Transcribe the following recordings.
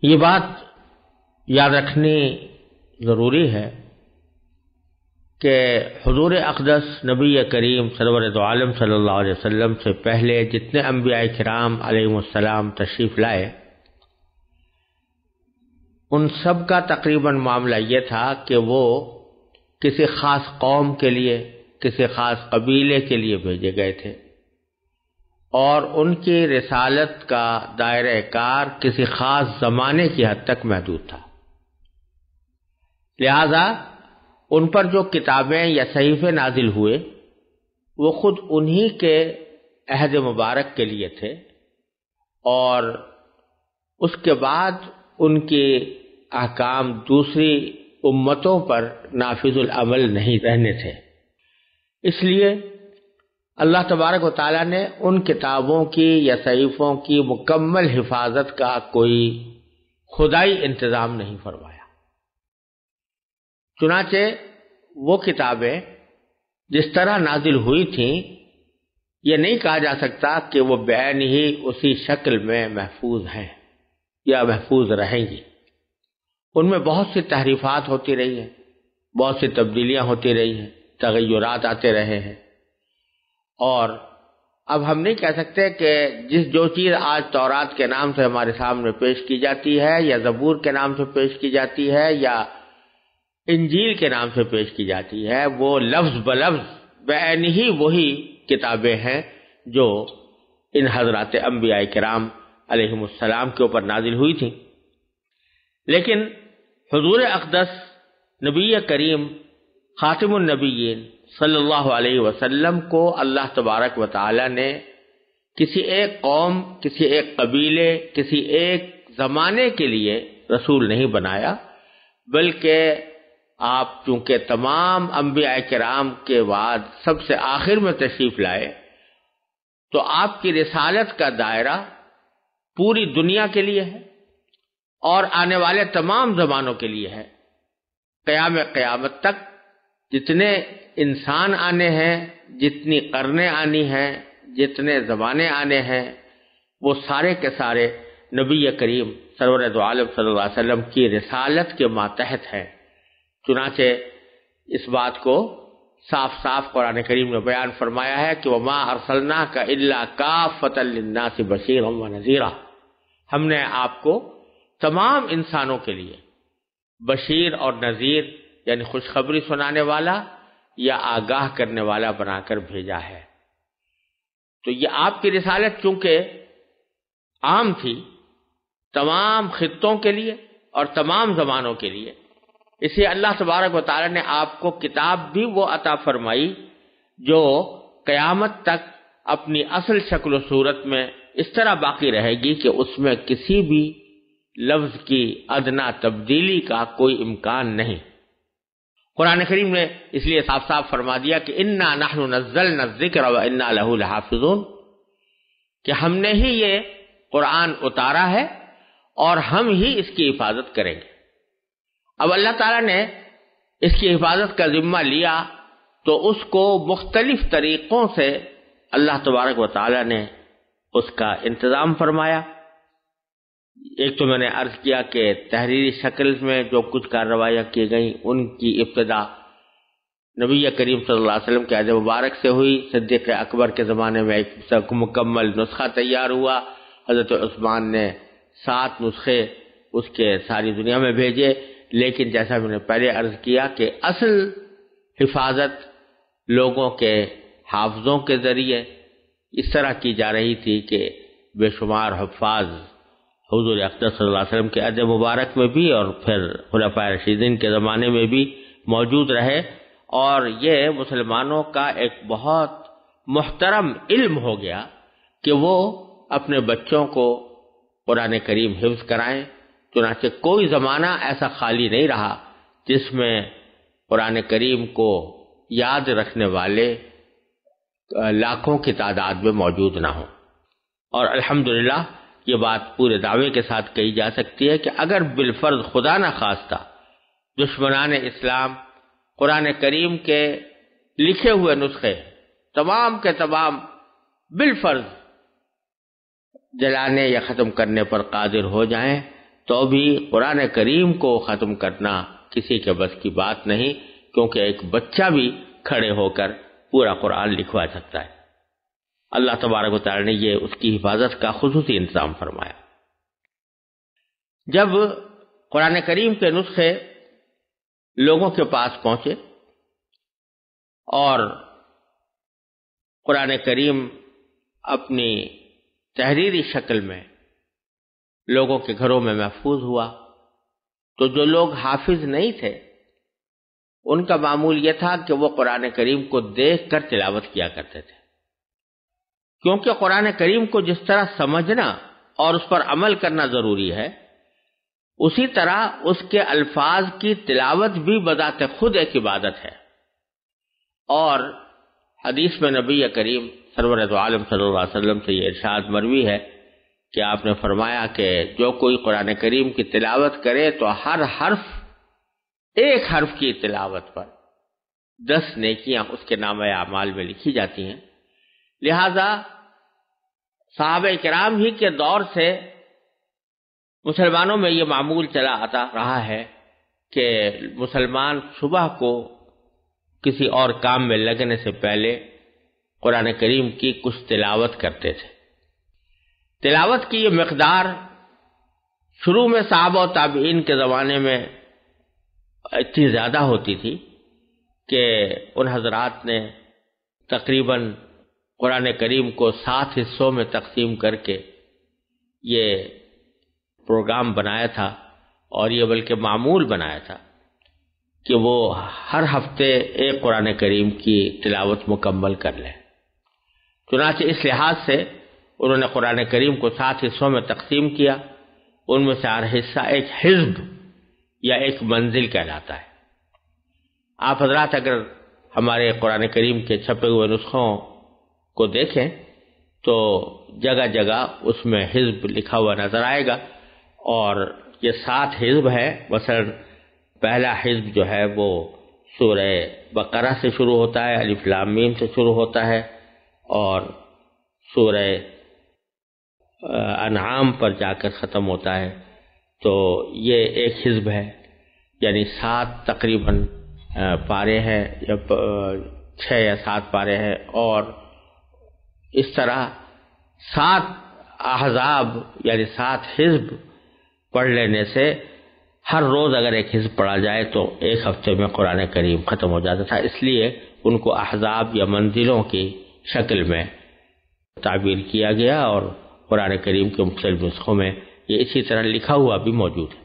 یہ بات یاد رکھنی ضروری ہے کہ حضور اقدس نبی کریم سرور دو عالم صلی اللہ علیہ وسلم سے پہلے جتنے انبیاء کرام علیہم السلام تشریف لائے، ان سب کا تقریباً معاملہ یہ تھا کہ وہ کسی خاص قوم کے لیے، کسی خاص قبیلے کے لیے بھیجے گئے تھے، اور ان کی رسالت کا دائرہ کار کسی خاص زمانے کی حد تک محدود تھا۔ لہذا ان پر جو کتابیں یا صحیفے نازل ہوئے وہ خود انہی کے عہد مبارک کے لیے تھے، اور اس کے بعد ان کے احکام دوسری امتوں پر نافذ العمل نہیں رہنے تھے۔ اس لیے اللہ تبارک و تعالیٰ نے ان کتابوں کی یا صحیفوں کی مکمل حفاظت کا کوئی خدائی انتظام نہیں فرمایا۔ چنانچہ وہ کتابیں جس طرح نازل ہوئی تھیں، یہ نہیں کہا جا سکتا کہ وہ بعین ہی اسی شکل میں محفوظ ہیں یا محفوظ رہیں گی۔ ان میں بہت سی تحریفات ہوتی رہی ہیں، بہت سی تبدیلیاں ہوتی رہی ہیں، تغیرات آتے رہے ہیں، اور اب ہم نہیں کہہ سکتے کہ جو چیز آج تورات کے نام سے ہمارے سامنے پیش کی جاتی ہے، یا زبور کے نام سے پیش کی جاتی ہے، یا انجیل کے نام سے پیش کی جاتی ہے، وہ لفظ بلفظ بعین ہی وہی کتابیں ہیں جو ان حضرات انبیاء کرام علیہم السلام کے اوپر نازل ہوئی تھیں۔ لیکن حضور اقدس نبی کریم خاتم النبیین صلی اللہ علیہ وسلم کو اللہ تبارک و تعالی نے کسی ایک قوم، کسی ایک قبیلے، کسی ایک زمانے کے لیے رسول نہیں بنایا، بلکہ آپ چونکہ تمام انبیاء کرام کے بعد سب سے آخر میں تشریف لائے، تو آپ کی رسالت کا دائرہ پوری دنیا کے لیے ہے اور آنے والے تمام زمانوں کے لیے ہے۔ قیامت تک جتنے انسان آنے ہیں، جتنی قرنیں آنی ہیں، جتنے زمانے آنے ہیں، وہ سارے کے سارے نبی کریم سرور دو عالم صلی اللہ علیہ وسلم کی رسالت کے ماتحت ہیں۔ چنانچہ اس بات کو صاف صاف قرآن کریم نے بیان فرمایا ہے کہ وَمَا أَرْسَلْنَاكَ إِلَّا كَافَّةً لِلنَّاسِ بَشِيرًا وَنَذِيرًا، ہم نے آپ کو تمام انسانوں کے لیے بشیر اور نذیر یعنی خوشخبری سنانے والا یا آگاہ کرنے والا بنا کر بھیجا ہے۔ تو یہ آپ کی رسالت چونکہ عام تھی تمام خطوں کے لیے اور تمام زمانوں کے لیے، اس لیے اللہ تبارک و تعالی نے آپ کو کتاب بھی وہ عطا فرمائی جو قیامت تک اپنی اصل شکل و صورت میں اس طرح باقی رہے گی کہ اس میں کسی بھی لفظ کی ادنا تبدیلی کا کوئی امکان نہیں۔ قرآن کریم نے اس لیے صاف صاف فرما دیا کہ انا نحن نزلنا الذکر وانا لہ لحافظون، کہ ہم نے ہی یہ قرآن اتارا ہے اور ہم ہی اس کی حفاظت کریں گے۔ اب اللہ تعالیٰ نے اس کی حفاظت کا ذمہ لیا تو اس کو مختلف طریقوں سے اللہ تبارک و تعالیٰ نے اس کا انتظام فرمایا۔ ایک تو میں نے عرض کیا کہ تحریری شکل میں جو کچھ کارروائیاں کی گئیں ان کی ابتدا نبی کریم صلی اللہ علیہ وسلم کے عہد مبارک سے ہوئی۔ صدیق اکبر کے زمانے میں ایک مکمل نسخہ تیار ہوا، حضرت عثمان نے 7 نسخے اس کے ساری دنیا میں بھیجے، لیکن جیسا میں نے پہلے عرض کیا کہ اصل حفاظت لوگوں کے حافظوں کے ذریعے اس طرح کی جا رہی تھی کہ بے شمار حفاظ حضور اقدس صلی اللہ علیہ وسلم کے عہد مبارک میں بھی اور پھر خلفائے راشدین کے زمانے میں بھی موجود رہے، اور یہ مسلمانوں کا ایک بہت محترم علم ہو گیا کہ وہ اپنے بچوں کو قرآن کریم حفظ کرائیں۔ چنانچہ کوئی زمانہ ایسا خالی نہیں رہا جس میں قرآن کریم کو یاد رکھنے والے لاکھوں کی تعداد میں موجود نہ ہوں۔ اور الحمدللہ یہ بات پورے دعوے کے ساتھ کہی جا سکتی ہے کہ اگر بالفرض خدا نہ خواستہ دشمنان اسلام قرآن کریم کے لکھے ہوئے نسخے تمام کے تمام بالفرض جلانے یا ختم کرنے پر قادر ہو جائیں تو بھی قرآن کریم کو ختم کرنا کسی کے بس کی بات نہیں، کیونکہ ایک بچہ بھی کھڑے ہو کر پورا قرآن لکھوا سکتا ہے۔ اللہ تبارک و تعالی نے یہ اس کی حفاظت کا خصوصی انتظام فرمایا۔ جب قرآن کریم کے نسخے لوگوں کے پاس پہنچے اور قرآن کریم اپنی تحریری شکل میں لوگوں کے گھروں میں محفوظ ہوا، تو جو لوگ حافظ نہیں تھے ان کا معمول یہ تھا کہ وہ قرآن کریم کو دیکھ کر تلاوت کیا کرتے تھے، کیونکہ قرآن کریم کو جس طرح سمجھنا اور اس پر عمل کرنا ضروری ہے، اسی طرح اس کے الفاظ کی تلاوت بھی بذات خود ایک عبادت ہے۔ اور حدیث میں نبی کریم سرور دو عالم صلی اللہ علیہ وسلم سے یہ ارشاد مروی ہے کہ آپ نے فرمایا کہ جو کوئی قرآن کریم کی تلاوت کرے تو ہر حرف، ایک حرف کی تلاوت پر 10 نیکیاں اس کے نامہ اعمال میں لکھی جاتی ہیں۔ لہذا صحابہ کرام ہی کے دور سے مسلمانوں میں یہ معمول چلا آتا رہا ہے کہ مسلمان صبح کو کسی اور کام میں لگنے سے پہلے قرآن کریم کی کچھ تلاوت کرتے تھے۔ تلاوت کی یہ مقدار شروع میں صحابہ و تابعین کے زمانے میں اتنی زیادہ ہوتی تھی کہ ان حضرات نے تقریباً قرآن کریم کو 7 حصوں میں تقسیم کر کے یہ پروگرام بنایا تھا، اور یہ بلکہ معمول بنایا تھا کہ وہ ہر ہفتے ایک قرآن کریم کی تلاوت مکمل کر لیں۔ چنانچہ اس لحاظ سے انہوں نے قرآن کریم کو 7 حصوں میں تقسیم کیا، ان میں سے ہر حصہ ایک حزب یا ایک منزل کہلاتا ہے۔ آپ حضرات اگر ہمارے قرآن کریم کے چھپے ہوئے نسخوں کو دیکھیں تو جگہ جگہ اس میں حزب لکھا ہوا نظر آئے گا، اور یہ 7 حزب ہے۔ مثلا پہلا حزب جو ہے وہ سورہ بقرہ سے شروع ہوتا ہے، الف لام میم سے شروع ہوتا ہے، اور سورہ انعام پر جا کر ختم ہوتا ہے۔ تو یہ ایک حزب ہے، یعنی 7 تقریباً پارے ہیں، یا 6 یا 7 پارے ہیں، اور اس طرح 7 احزاب یعنی 7 حزب پڑھ لینے سے ہر روز اگر ایک حزب پڑھا جائے تو ایک ہفتے میں قرآن کریم ختم ہو جاتا تھا، اس لیے ان کو احزاب یا منزلوں کی شکل میں تعبیر کیا گیا، اور قرآن کریم کے مختلف نسخوں میں یہ اسی طرح لکھا ہوا بھی موجود ہے۔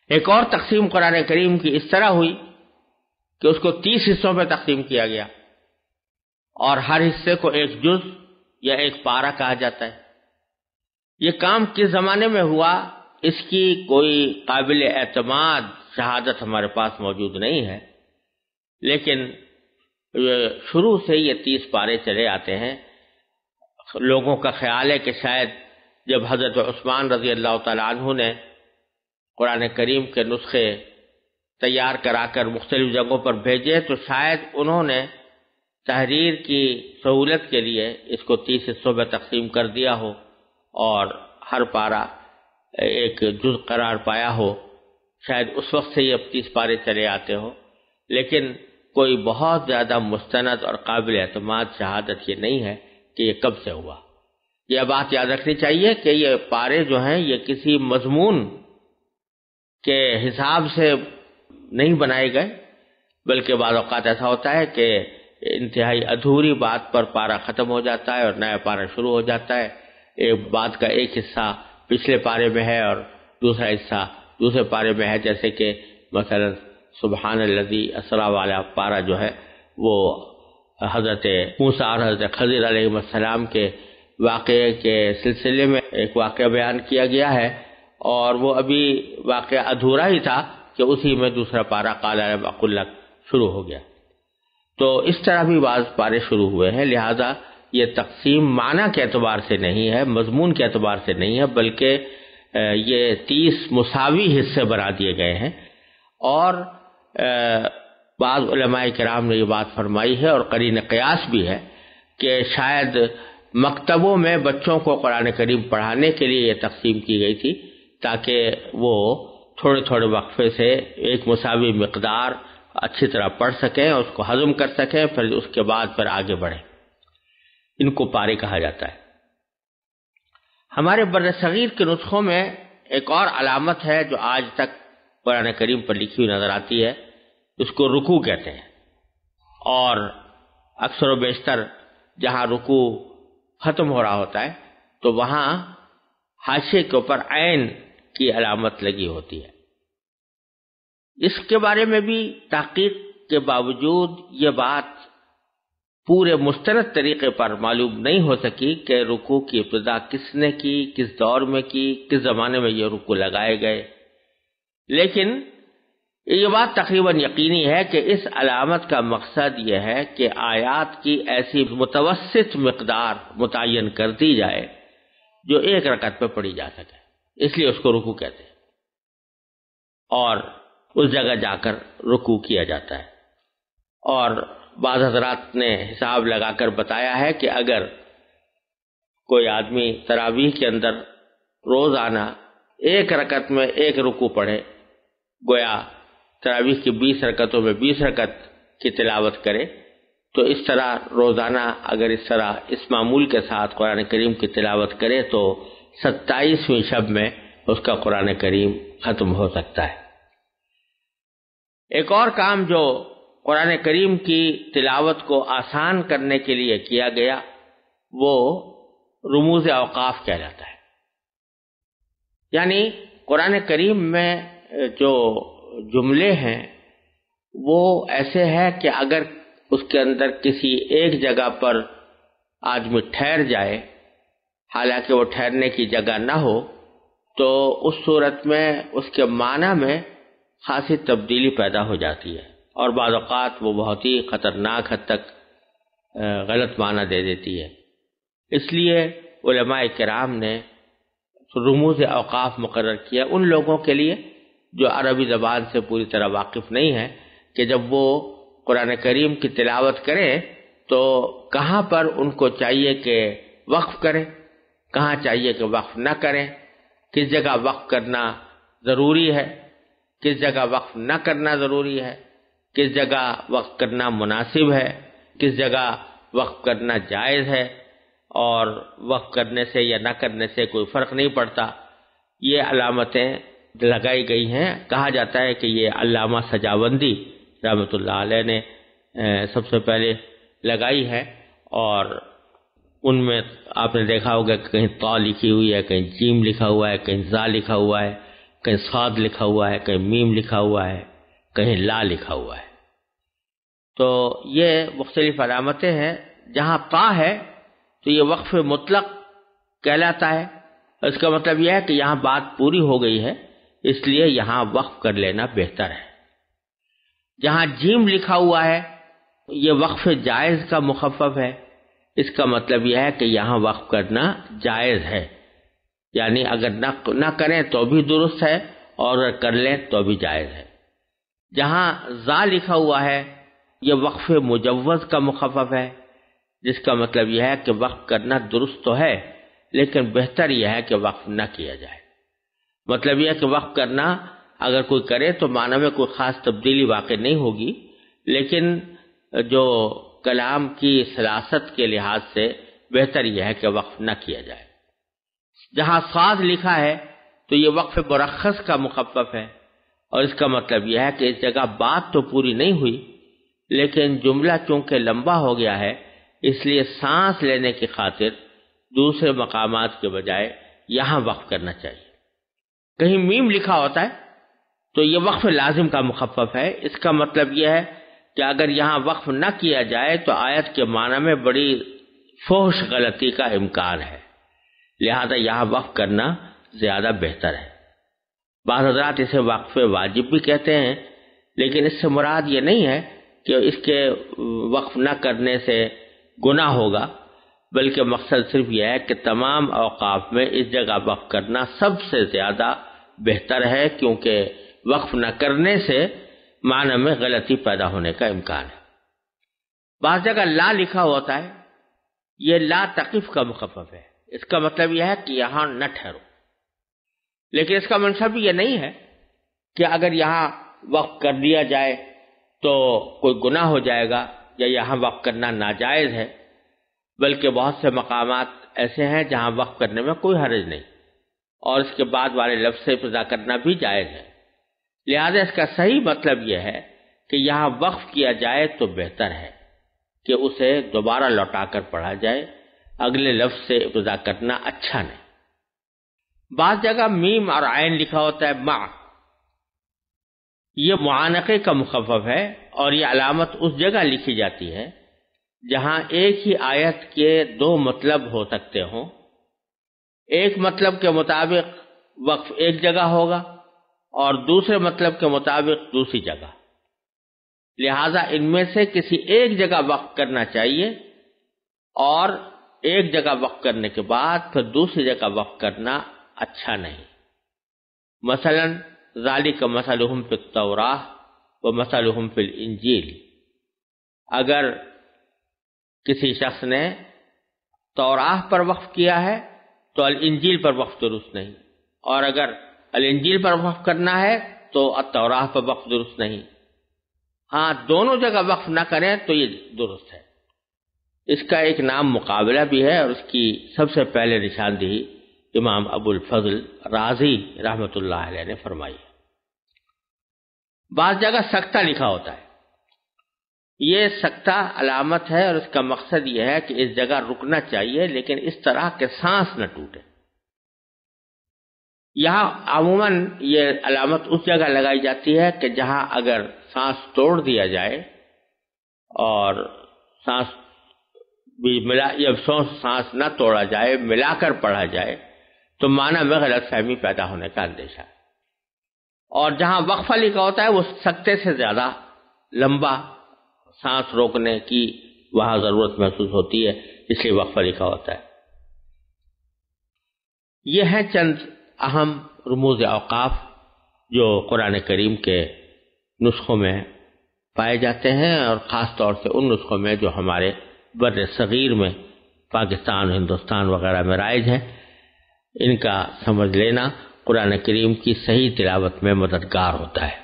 ایک اور تقسیم قرآن کریم کی اس طرح ہوئی کہ اس کو 30 حصوں میں تقسیم کیا گیا، اور ہر حصے کو ایک جز یا ایک پارہ کہا جاتا ہے۔ یہ کام کس زمانے میں ہوا اس کی کوئی قابل اعتماد شہادت ہمارے پاس موجود نہیں ہے، لیکن شروع سے یہ 30 پارے چلے آتے ہیں۔ لوگوں کا خیال ہے کہ شاید جب حضرت عثمان رضی اللہ تعالیٰ عنہ نے قرآن کریم کے نسخے تیار کرا کر مختلف جگہوں پر بھیجے تو شاید انہوں نے تحریر کی سہولت کے لیے اس کو 30 حصوں میں تقسیم کر دیا ہو، اور ہر پارہ ایک جز قرار پایا ہو۔ شاید اس وقت سے یہ 30 پارے چلے آتے ہو، لیکن کوئی بہت زیادہ مستند اور قابل اعتماد شہادت یہ نہیں ہے کہ یہ کب سے ہوا۔ یہ بات یاد رکھنی چاہیے کہ یہ پارے جو ہیں یہ کسی مضمون کے حساب سے نہیں بنائے گئے، بلکہ بعض اوقات ایسا ہوتا ہے کہ انتہائی ادھوری بات پر پارہ ختم ہو جاتا ہے اور نیا پارہ شروع ہو جاتا ہے۔ ایک بات کا ایک حصہ پچھلے پارے میں ہے اور دوسرا حصہ دوسرے پارے میں ہے، جیسے کہ مثلا سبحان الذی اسریٰ والا پارہ جو ہے وہ حضرت موسیٰ اور حضرت خضر علیہ السلام کے واقعے کے سلسلے میں ایک واقعہ بیان کیا گیا ہے، اور وہ ابھی واقعہ ادھورا ہی تھا کہ اسی میں دوسرا پارہ قال لم اقل لک شروع ہو گیا۔ تو اس طرح بھی بعض پارے شروع ہوئے ہیں، لہذا یہ تقسیم معنی کے اعتبار سے نہیں ہے، مضمون کے اعتبار سے نہیں ہے، بلکہ یہ 30 مساوی حصے بنا دیے گئے ہیں۔ اور بعض علماء کرام نے یہ بات فرمائی ہے، اور قرین قیاس بھی ہے، کہ شاید مکتبوں میں بچوں کو قرآن کریم پڑھانے کے لیے یہ تقسیم کی گئی تھی، تاکہ وہ تھوڑے تھوڑے وقفے سے ایک مساوی مقدار اچھی طرح پڑھ سکیں، اس کو ہضم کر سکیں، پھر اس کے بعد پھر آگے بڑھیں۔ ان کو پارے کہا جاتا ہے۔ ہمارے بر صغیر کے نسخوں میں ایک اور علامت ہے جو آج تک قرآن کریم پر لکھی ہوئی نظر آتی ہے، اس کو رکوع کہتے ہیں، اور اکثر و بیشتر جہاں رکوع ختم ہو رہا ہوتا ہے تو وہاں حاشیے کے اوپر عین کی علامت لگی ہوتی ہے۔ اس کے بارے میں بھی تحقیق کے باوجود یہ بات پورے مستند طریقے پر معلوم نہیں ہو سکی کہ رکوع کی ابتدا کس نے کی، کس دور میں کی، کس زمانے میں یہ رکوع لگائے گئے، لیکن یہ بات تقریباً یقینی ہے کہ اس علامت کا مقصد یہ ہے کہ آیات کی ایسی متوسط مقدار متعین کر دی جائے جو ایک رکعت پہ پڑھی جا سکے، اس لیے اس کو رکوع کہتے ہیں، اور اس جگہ جا کر رکوع کیا جاتا ہے۔ اور بعض حضرات نے حساب لگا کر بتایا ہے کہ اگر کوئی آدمی تراویح کے اندر روزانہ ایک رکعت میں ایک رکوع پڑھے، گویا تراویح کی 20 رکعتوں میں 20 رکعت کی تلاوت کرے، تو اس طرح روزانہ اگر اس طرح اس معمول کے ساتھ قرآن کریم کی تلاوت کرے تو 27ویں شب میں اس کا قرآن کریم ختم ہو سکتا ہے۔ ایک اور کام جو قرآن کریم کی تلاوت کو آسان کرنے کے لیے کیا گیا وہ رموز اوقاف کہلاتا ہے۔ یعنی قرآن کریم میں جو جملے ہیں وہ ایسے ہیں کہ اگر اس کے اندر کسی ایک جگہ پر آدمی ٹھہر جائے حالانکہ وہ ٹھہرنے کی جگہ نہ ہو تو اس صورت میں اس کے معنی میں خاصی تبدیلی پیدا ہو جاتی ہے، اور بعض اوقات وہ بہت ہی خطرناک حد تک غلط معنی دے دیتی ہے۔ اس لیے علماء کرام نے رموز اوقاف مقرر کیا ان لوگوں کے لیے جو عربی زبان سے پوری طرح واقف نہیں ہے، کہ جب وہ قرآن کریم کی تلاوت کریں تو کہاں پر ان کو چاہیے کہ وقف کریں، کہاں چاہیے کہ وقف نہ کریں، کس جگہ وقف کرنا ضروری ہے، کس جگہ وقف نہ کرنا ضروری ہے، کس جگہ وقف کرنا مناسب ہے، کس جگہ وقف کرنا جائز ہے، اور وقف کرنے سے یا نہ کرنے سے کوئی فرق نہیں پڑتا۔ یہ علامتیں لگائی گئی ہیں۔ کہا جاتا ہے کہ یہ علامہ سجاوندی رحمۃ اللہ علیہ نے سب سے پہلے لگائی ہے، اور ان میں آپ نے دیکھا ہوگا کہ کہیں طا لکھی ہوئی ہے، کہیں جیم لکھا ہوا ہے، کہیں زا لکھا ہوا ہے، کہیں صاد لکھا ہوا ہے، کہیں میم لکھا ہوا ہے، کہیں لا لکھا ہوا ہے۔ تو یہ مختلف علامتیں ہیں۔ جہاں طا ہے تو یہ وقف مطلق کہلاتا ہے، اس کا مطلب یہ ہے کہ یہاں بات پوری ہو گئی ہے، اس لیے یہاں وقف کر لینا بہتر ہے۔ جہاں جیم لکھا ہوا ہے یہ وقف جائز کا مخفف ہے، اس کا مطلب یہ ہے کہ یہاں وقف کرنا جائز ہے، یعنی اگر نہ کریں تو بھی درست ہے اور اگر کر لیں تو بھی جائز ہے۔ جہاں زا لکھا ہوا ہے یہ وقف مجوز کا مخفف ہے، جس کا مطلب یہ ہے کہ وقف کرنا درست تو ہے لیکن بہتر یہ ہے کہ وقف نہ کیا جائے۔ مطلب یہ ہے کہ وقف کرنا اگر کوئی کرے تو معنی میں کوئی خاص تبدیلی واقع نہیں ہوگی، لیکن جو کلام کی سلاست کے لحاظ سے بہتر یہ ہے کہ وقف نہ کیا جائے۔ جہاں صاد لکھا ہے تو یہ وقف مرخص کا مخفف ہے، اور اس کا مطلب یہ ہے کہ اس جگہ بات تو پوری نہیں ہوئی لیکن جملہ چونکہ لمبا ہو گیا ہے اس لیے سانس لینے کی خاطر دوسرے مقامات کے بجائے یہاں وقف کرنا چاہیے۔ کہیں میم لکھا ہوتا ہے تو یہ وقف لازم کا مخفف ہے، اس کا مطلب یہ ہے کہ اگر یہاں وقف نہ کیا جائے تو آیت کے معنی میں بڑی فحش غلطی کا امکان ہے، لہذا یہاں وقف کرنا زیادہ بہتر ہے۔ بعض حضرات اسے وقف واجب بھی کہتے ہیں، لیکن اس سے مراد یہ نہیں ہے کہ اس کے وقف نہ کرنے سے گناہ ہوگا، بلکہ مقصد صرف یہ ہے کہ تمام اوقاف میں اس جگہ وقف کرنا سب سے زیادہ بہتر ہے، کیونکہ وقف نہ کرنے سے معنی میں غلطی پیدا ہونے کا امکان ہے۔ بعض جگہ لا لکھا ہوتا ہے، یہ لا تقف کا مخفف ہے، اس کا مطلب یہ ہے کہ یہاں نہ ٹھہرو، لیکن اس کا منصب یہ نہیں ہے کہ اگر یہاں وقف کر دیا جائے تو کوئی گناہ ہو جائے گا یا یہاں وقف کرنا ناجائز ہے، بلکہ بہت سے مقامات ایسے ہیں جہاں وقف کرنے میں کوئی حرج نہیں، اور اس کے بعد والے لفظ سے ابتدا کرنا بھی جائز ہے۔ لہذا اس کا صحیح مطلب یہ ہے کہ یہاں وقف کیا جائے تو بہتر ہے کہ اسے دوبارہ لوٹا کر پڑھا جائے، اگلے لفظ سے ابتدا کرنا اچھا نہیں۔ بعض جگہ میم اور عین لکھا ہوتا ہے مع، یہ معانقے کا مخفف ہے، اور یہ علامت اس جگہ لکھی جاتی ہے جہاں ایک ہی آیت کے دو مطلب ہو سکتے ہوں۔ ایک مطلب کے مطابق وقف ایک جگہ ہوگا اور دوسرے مطلب کے مطابق دوسری جگہ، لہذا ان میں سے کسی ایک جگہ وقف کرنا چاہیے، اور ایک جگہ وقف کرنے کے بعد پھر دوسری جگہ وقف کرنا اچھا نہیں۔ مثلا ذالک مثلہم فی التوراۃ ومثلہم فی الانجیل، اگر کسی شخص نے توراۃ پر وقف کیا ہے تو الانجیل پر وقف درست نہیں، اور اگر الانجیل پر وقف کرنا ہے تو التوراۃ پر وقف درست نہیں۔ ہاں، دونوں جگہ وقف نہ کریں تو یہ درست ہے۔ اس کا ایک نام مقابلہ بھی ہے، اور اس کی سب سے پہلے نشاندہی امام ابو الفضل رازی رحمۃ اللہ علیہ نے فرمائی ہے۔ بعض جگہ سکتہ لکھا ہوتا ہے، یہ سکتہ علامت ہے، اور اس کا مقصد یہ ہے کہ اس جگہ رکنا چاہیے، لیکن اس طرح کہ سانس نہ ٹوٹے۔ یہاں عموماً یہ علامت اس جگہ لگائی جاتی ہے کہ جہاں اگر سانس توڑ دیا جائے اور سانس بھی ملا، یا سانس نہ توڑا جائے، ملا کر پڑھا جائے تو معنی میں غلط فہمی پیدا ہونے کا اندیشہ ہے۔ اور جہاں وقفہ لکھا ہوتا ہے وہ سکتے سے زیادہ لمبا، سانس روکنے کی وہاں ضرورت محسوس ہوتی ہے، اس لیے وقفہ لکھا ہوتا ہے۔ یہ ہیں چند اہم رموز اوقاف جو قرآن کریم کے نسخوں میں پائے جاتے ہیں، اور خاص طور سے ان نسخوں میں جو ہمارے بر صغیر میں پاکستان، ہندوستان وغیرہ میں رائج ہیں۔ ان کا سمجھ لینا قرآن کریم کی صحیح تلاوت میں مددگار ہوتا ہے۔